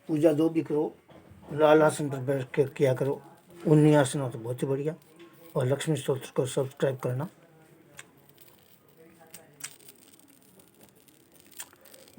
पूजा जो भी करो लाल आसन पर बैठ कर किया करो, 19 आसन हो तो बहुत ही बढ़िया। और लक्ष्मी स्तोत्र को सब्सक्राइब करना।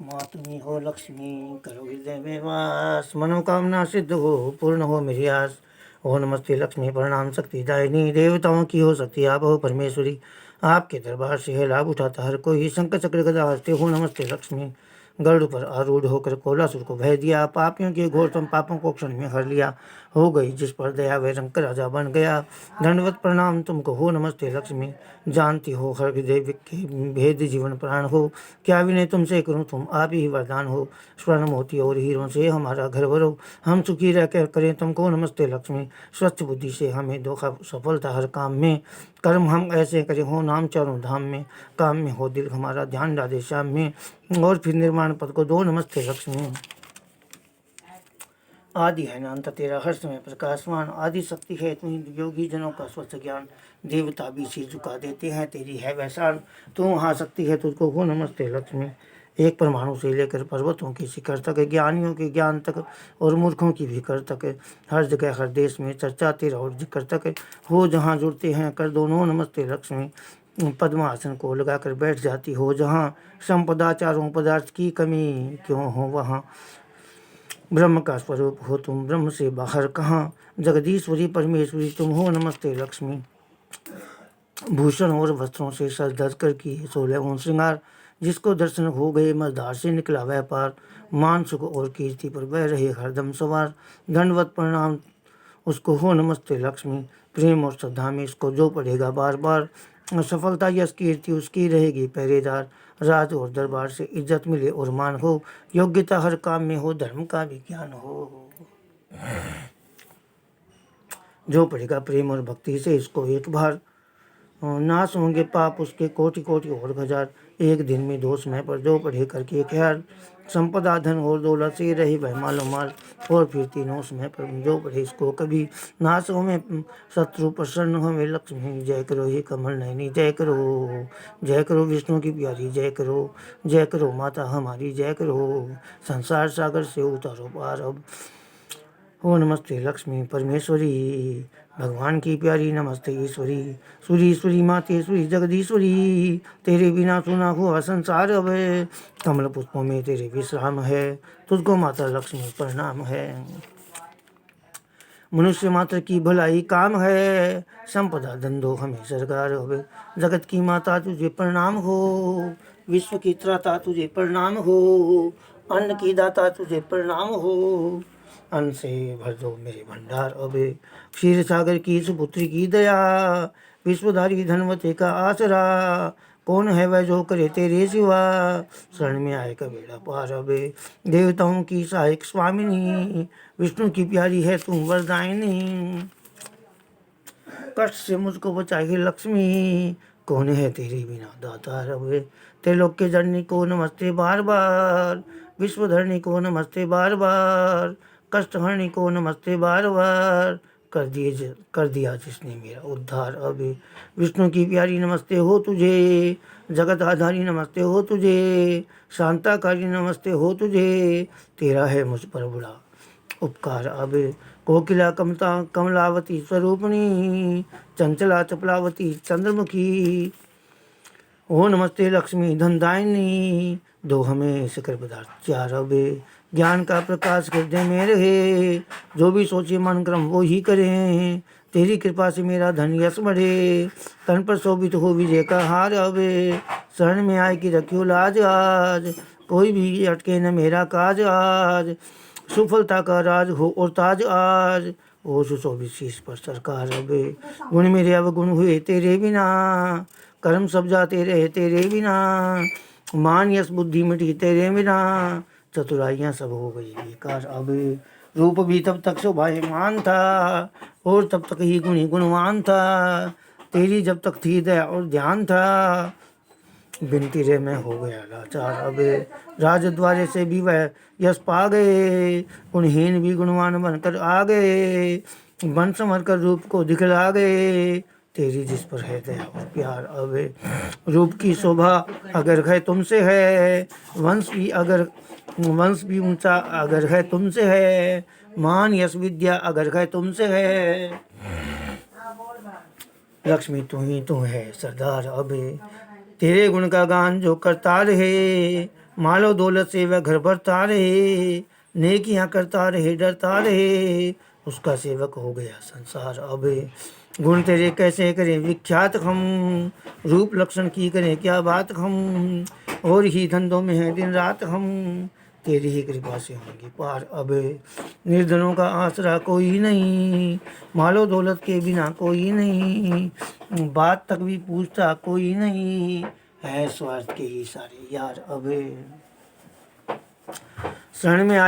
माँ तुम्ही हो लक्ष्मी, करो हृदय में वास, मनोकामना सिद्ध हो, पूर्ण हो मेरी आस। ओ नमस्ते लक्ष्मी, प्रणाम शक्ति दायिनी, देवताओं की हो शक्ति आप हो परमेश्वरी, आपके दरबार से है लाभ उठाता हर कोई, शंकर चक्र गदा हस्ते हो नमस्ते लक्ष्मी। गरुड़ पर आरूढ़ होकर कोलासुर को भय दिया, पापियों के घोरतम पापों को क्षण में हर लिया। हो गई जिस पर दया वह रंग राजा बन गया, दंडवत प्रणाम तुमको हो नमस्ते लक्ष्मी। जानती हो हर हृदय के भेद जीवन प्राण हो, क्या विनय तुमसे करूं तुम आप ही वरदान हो। स्वर्ण मोती और हीरों से हमारा घर भरो, हम सुखी रह कर करें तुमको नमस्ते लक्ष्मी। स्वच्छ बुद्धि से हमें दो सफलता हर काम में, कर्म हम ऐसे करें हो नाम चारों धाम में। काम में हो दिल हमारा ध्यान राधे श्याम में, और फिर निर्माण पद को दो नमस्ते लक्ष्मी। आदि है नान्त तेरा हर समय प्रकाशमान, आदि शक्ति है तू योगी जनों का स्वच्छ ज्ञान। देवता भी सिर झुका देते हैं तेरी है वैसान, तू वहाँ शक्ति है तुझको हो नमस्ते लक्ष्मी। एक परमाणु से लेकर पर्वतों के शिखर तक, ज्ञानियों के ज्ञान तक और मूर्खों की भी कर तक, हर जगह हर देश में चर्चा तेरा और जिक्र तक हो। जहाँ जुड़ते हैं कर दोनों नमस्ते लक्ष्मी। पद्मासन को लगाकर बैठ जाती हो जहाँ, संपदा चारों पदार्थ की कमी क्यों हो वहाँ। ब्रह्म का स्वरूप हो तुम, ब्रह्म से बाहर कहाँ, जगदीश्वरी परमेश्वरी तुम हो नमस्ते लक्ष्मी। भूषण और वस्त्रों से सज धज कर किए 16 श्रृंगार, जिसको दर्शन हो गए मझधार से निकला व्यापार। मान सुख और कीर्ति पर बह रहे हरदम सवार, दंडवत प्रणाम उसको हो नमस्ते लक्ष्मी। प्रेम और श्रद्धा में इसको जो पढ़ेगा बार बार, सफलता यश कीर्ति उसकी रहेगी पहरेदार। राज और दरबार से इज्जत मिले और मान हो, योग्यता हर काम में हो, धर्म का विज्ञान हो। जो पढ़ेगा प्रेम और भक्ति से इसको एक बार, नाश होंगे पाप उसके कोटि कोटि और हजार। एक दिन में 2 समय पर जो पढ़े करके ख्याल, संपदा धन और दौलत से रही वह मालो माल। और फिर 3 समय पर जो पढ़े इसको कभी नाश हो में शत्रु प्रसन्न हो में लक्ष्मी। जय करो हे कमल नयनी, जय करो विष्णु की प्यारी, जय करो माता हमारी, जय करो संसार सागर से उतारो पार अब। ओ नमस्ते लक्ष्मी परमेश्वरी, भगवान की प्यारी नमस्ते ईश्वरी। सुरीश्वरी मातेश्वरी जगदीश्वरी, तेरे बिना सुना हुआ संसार अब, कमल पुष्पों में तेरे विश्राम है, तुझको माता लक्ष्मी प्रणाम है। मनुष्य मात्र की भलाई काम है, संपदा धंधो हमें सरकार हो। जगत की माता तुझे प्रणाम हो, विश्व की त्राता तुझे प्रणाम हो, अन्न की दाता तुझे प्रणाम हो। अन्न से भर दो मेरे भंडार अब, क्षीर सागर की सुपुत्री की दया, विश्वधारी धनवते का आसरा। कौन है वह जो करे तेरे सिवा, शरण में आए का बेड़ा पार अब। देवताओं की सहायक स्वामिनी, विष्णु की प्यारी है तुम वरदायिनी। कष्ट से मुझको बचाए लक्ष्मी, कौन है तेरे बिना दाता अब। त्रिलोक के जननी को नमस्ते बार बार, विश्वधरणी को नमस्ते बार बार, कष्ट हरणी को नमस्ते बार बार। कर दिया जिसने मेरा उद्धार अब। विष्णु की प्यारी नमस्ते हो तुझे, जगत आधारी नमस्ते हो तुझे, शांताकारी नमस्ते हो तुझे। तेरा है मुझ पर बड़ा उपकार अब। कोकिला कमलावती स्वरूपणी, चंचला चपलावती चंद्रमुखी, ओ नमस्ते लक्ष्मी धनदायिनी, दो हमें शिखर पदार्थ 4 अब। ज्ञान का प्रकाश हृदय में रहे, जो भी सोचे मन क्रम वो ही करें, तेरी कृपा से मेरा धन यश बढ़े, तन पर शोभित हो विजय का हार अब। शरण में आए कि रखियो लाज आज, कोई भी अटके न मेरा काज आज, सुफलता का राज हो और ताज आज, ओ सुशोभित शीश पर सरकार अब। गुण मेरे अवगुण हुए तेरे बिना, कर्म सब जाते रहे तेरे बिना, मान यश बुद्धि मिटी तेरे बिना, चतुराइयाँ सब हो गई बेकार अब। रूप भी तब तक शोभायमान था, और तब तक ही गुणी गुणवान था, तेरी जब तक थी दया और ध्यान था, बिनती रे मैं हो गया लाचार अब। राजद्वारे से भी वह यश पा गए, गुणहीन भी गुणवान बनकर आ गए, बन संवर कर रूप को दिखला गए, तेरी जिस पर है दया और प्यार। अब रूप की शोभा अगर है तुमसे है, वंश भी ऊंचा अगर है तुमसे है, मान यश विद्या अगर है तुमसे है, लक्ष्मी तू है सरदार। अब तेरे गुण का गान जो करता रहे, मालो दौलत से वह घर भरता रहे, नेकियां करता रहे डरता रहे, उसका सेवक हो गया संसार। अब गुण तेरे कैसे करें विख्यात हम, रूप लक्षण की करें क्या बात हम, और ही धंधों में है दिन रात हम, तेरी ही कृपा से होंगी पार। अब निर्धनों का आसरा कोई नहीं, मालो दौलत के बिना कोई नहीं, बात तक भी पूछता कोई नहीं, है स्वार्थ के ही सारे यार। अब शरण में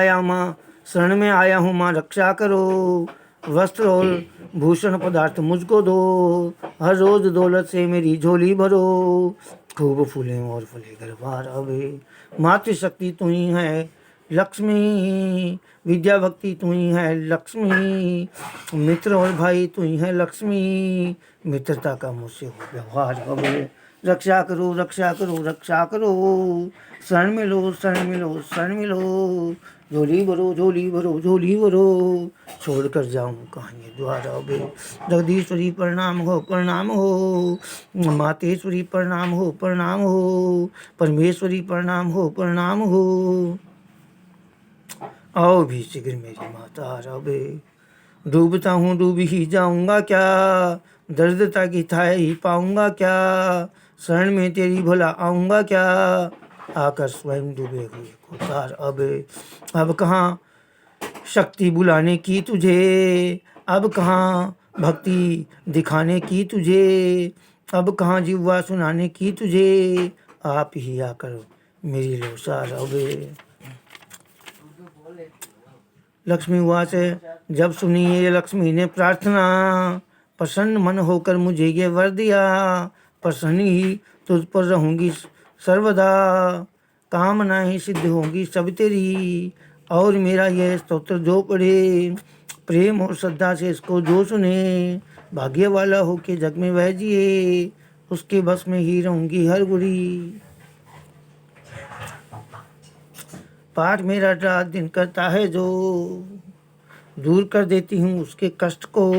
आया हूँ माँ रक्षा करो, वस्त्र और भूषण पदार्थ मुझको दो, हर रोज दौलत से मेरी झोली भरो, खूब फूले और फूले घर बार। अब मातृशक्ति तू ही है लक्ष्मी, विद्या भक्ति तू ही है लक्ष्मी, मित्र और भाई तू ही है लक्ष्मी, मित्रता का मुझसे हो व्यवहार। अब रक्षा करो रक्षा करो रक्षा करो, शरण में लो शरण में लो शरण में लो, झोली भरो झोली भरो झोली भरो, छोड़ कर जाऊँ कहाँ ये द्वार। अब जगदीश्वरी प्रणाम हो, मातेश्वरी प्रणाम हो, परमेश्वरी प्रणाम हो, आओ भी शीघ्र मेरी माता। अब डूबता हूँ डूब ही जाऊंगा क्या, दर्दता की थाह ही पाऊंगा क्या, शरण में तेरी भला आऊंगा क्या, आकर स्वयं डूबे हुए को तार। अब कहाँ शक्ति बुलाने की तुझे, अब कहाँ भक्ति दिखाने की तुझे, अब कहाँ जिह्वा सुनाने की तुझे, आप ही आकर मेरी लो सार। अब लक्ष्मी उवाच जब सुनी ये लक्ष्मी ने प्रार्थना, प्रसन्न मन होकर मुझे ये वर दिया, प्रसन्न ही तुझ पर रहूंगी सर्वदा, कामनाएं सिद्ध होंगी सब तेरी, और मेरा यह स्तोत्र जो पढ़े, प्रेम और श्रद्धा से इसको जो सुने, भाग्य वाला होके जग में वह जिए, उसके बस में ही रहूंगी हर घड़ी। पाठ मेरा रात दिन करता है जो, दूर कर देती हूँ उसके कष्ट को,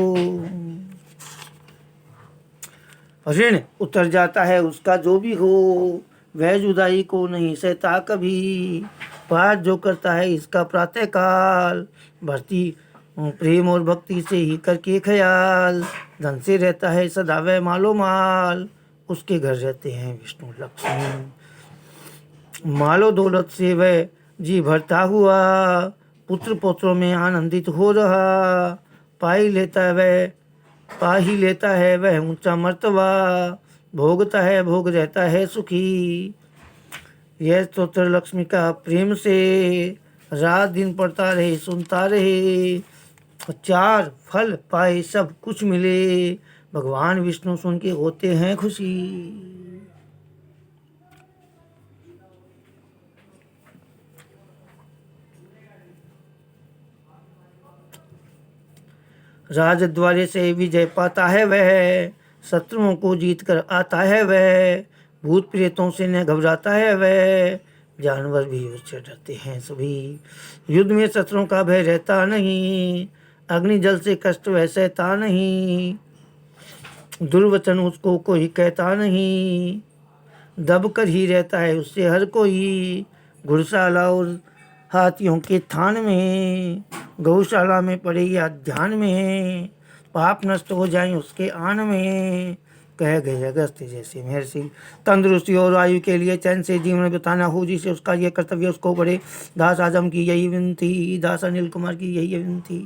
ऋण उतर जाता है उसका जो भी हो, वह जुदाई को नहीं सहता कभी, पाठ जो करता है इसका प्रातः काल, भरती प्रेम और भक्ति से ही करके ख्याल, धन से रहता है सदा वह मालो माल, उसके घर रहते हैं विष्णु लक्ष्मी, मालो दौलत से वह जी भरता हुआ, पुत्र पुत्रों में आनंदित हो रहा, पा ही लेता है वह ऊंचा मर्तबा, भोगता है भोग रहता है सुखी। यह स्तोत्र लक्ष्मी का प्रेम से रात दिन पढ़ता रहे सुनता रहे, चार फल पाए सब कुछ मिले, भगवान विष्णु सुन के होते हैं खुशी। राजद्वारे से विजय पाता है वह, शत्रुओं को जीत कर आता है वह, भूत प्रेतों से न घबराता है वह, जानवर भी उससे डरते हैं सभी, युद्ध में शत्रुओं का भय रहता नहीं, अग्नि जल से कष्ट वह सहता नहीं, दुर्वचन उसको कोई कहता नहीं, दब कर ही रहता है उससे हर कोई, घुड़शाला और हाथियों के थान में, गौशाला में पड़े या ध्यान में, पाप नष्ट हो जाए उसके आन में, कह गए अगस्त्य जैसे महर्षि। तंदुरुस्ती और आयु के लिए चैन से जीवन बिताना हो जिसे उसका ये कर्तव्य उसको पड़े, दास आजम की यही विनती, दास अनिल कुमार की यही विनती।